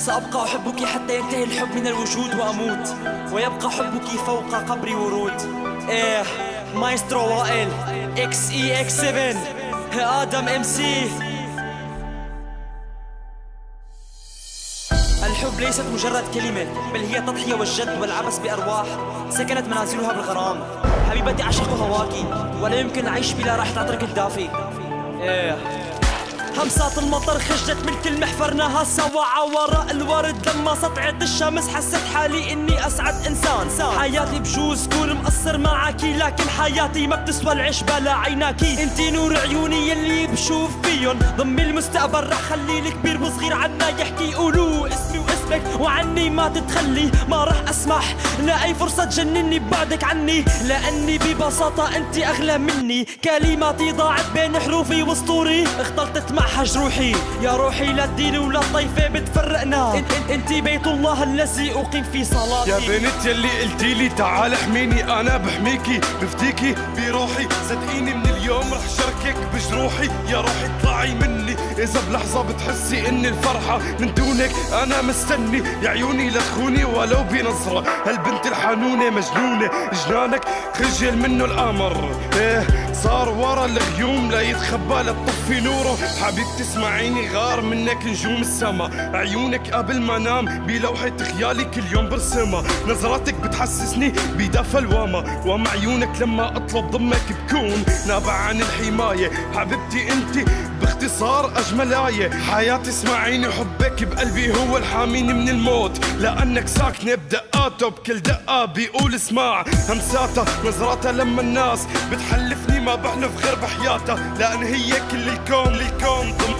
سأبقى أحبك حتى ينتهي الحب من الوجود وأموت، ويبقى حبك فوق قبري ورود. إيه مايسترو وائل اكس اي اكس 7 آدم ام سي. الحب ليست مجرد كلمة، بل هي تضحية والجد والعبث بأرواح سكنت منازلها بالغرام. حبيبتي أعشق هواكي، ولا يمكن العيش بلا راحة عطرك الدافي. إيه همسات المطر خجت من كل محفرناها سوا وراء الورد. لما سطعت الشمس حسيت حالي اني اسعد انسان. حياتي بجوز كون مقصر معاكي، لكن حياتي ما بتسوى العيش بلا عيناكي. انتي نور عيوني يلي بشوف فيهم ضمي المستقبل. رح خلي الكبير وصغير عنا يحكي يقولوا اسمي واسمك وعني ما تتخلي. ما رح اسمح لاي فرصة تجنني ببعدك عني، لاني ببساطة انتي اغلى مني. كلماتي ضاعت بين حروفي وسطوري، اختلطت مع روحي. يا روحي لا الدين ولا الطيفة بتفرقنا. انتي بيت الله الذي اقيم في صلاتي. يا بنت يلي قلتيلي تعال احميني، انا بحميكي بفديكي بروحي. صدقيني من اليوم رح شاركك بجروحي. يا روحي اطلعي مني اذا بلحظة بتحسي ان الفرحة من دونك انا مستني. يا عيوني لا تخوني ولو بنظرة، هالبنت الحنونة مجنونة جنانك خجل منه القمر. ايه صار ورا الغيوم لا يتخبى لا تطفي نوره. حبيبتي اسمعيني غار منك نجوم السما. عيونك قبل ما نام بلوحة خيالي كل يوم برسمها. نظراتك بتحسسني بدفى الوما، ومع عيونك لما اطلب ضمك بكون نابع عن الحماية. حبيبتي انتي باختصار اجمل آية. حياتي اسمعيني حبك بقلبي هو الحاميني من الموت، لانك ساكنة بدقاته بكل دقة بيقول اسمع. همساتها نظراتها لما الناس بتحلفني ما بحلف غير بحياتها، لان هي كل الكون.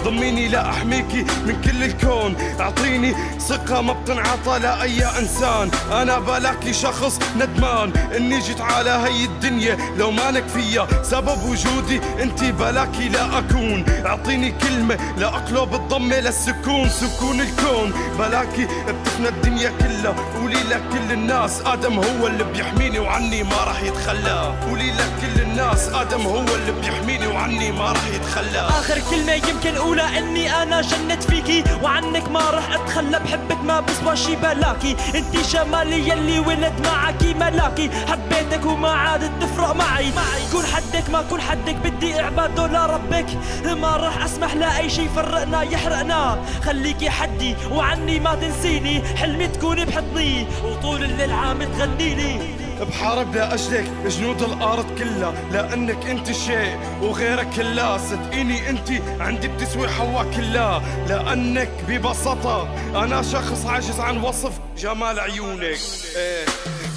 ضميني لا احميكي من كل الكون. اعطيني ثقة ما بتنعطى لاي انسان. انا بلاكي شخص ندمان اني جيت على هي الدنيا، لو مالك فيها سبب وجودي انتي بلاكي لا اكون. اعطيني كلمة لا اقلب الضمة للسكون، سكون الكون. بلاكي بتفنى الدنيا كلها. قولي لكل الناس ادم هو اللي بيحميني وعني ما راح يتخلى. قولي لكل الناس ادم هو اللي بيحميني وعني ما راح يتخلى. اخر كلمة يمكن اقولها اني انا جنت فيكي، وعنك ما رح اتخلى. بحبك ما بسوى شي بلاكي، انتي جمالي يلي ولد معكي ملاكي. حبيتك وما عادت تفرق معي. كون حدك ما كون حدك بدي اعباده لربك. ما رح اسمح لاي شي يفرقنا يحرقنا. خليكي حدي وعني ما تنسيني، حلمي تكوني بحضني وطول الليل عم تغنيلي. بحارب لأجلك جنود الأرض كلها، لأنك أنت شيء وغيرك كلها. صدقيني أنت عندي بتسوي حوا كلها، لأنك ببساطة أنا شخص عاجز عن وصف جمال عيونك. إيه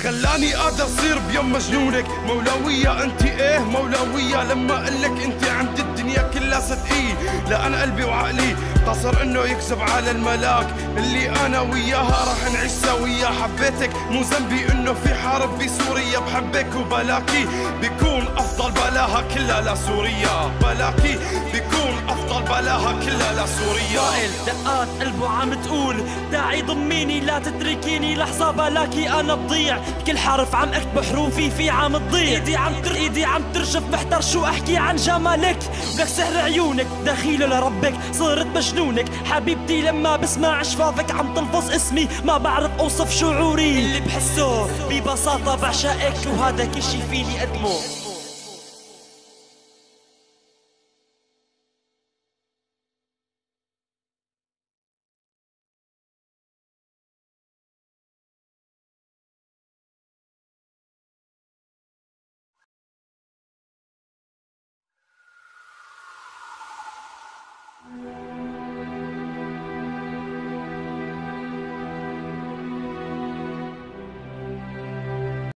خلاني قادر أصير بيوم مجنونك. مولوية أنت إيه مولوية، لما أقلك أنت عند الدنيا كلها. صدقي لأن قلبي وعقلي قصر إنه يكذب على الملاك اللي أنا وياها راح نعيش سويا. حبيتك مو ذنبي إنه في حرب بسوريا. بحبك وبلاكي بيكون أفضل بلاها كلها لسوريا. بلاكي بيكون أفضل بلاها كلها لسوريا. وائل دقات قلبه عم تقول داعي ضميني لا تتركيني لحظة. بلاكي أنا بضيع كل حرف عم أكتب حروفي في عم تضيع. ايدي عم ترجف محتار شو احكي عن جمالك. لك سحر عيونك دخيله لربك صرت مجنونك. حبيبتي لما بسمع شفافك عم تلفظ اسمي ما بعرف اوصف شعوري اللي بحسه. ببساطة بعشقك وهذا كل شي فيني اقدمه.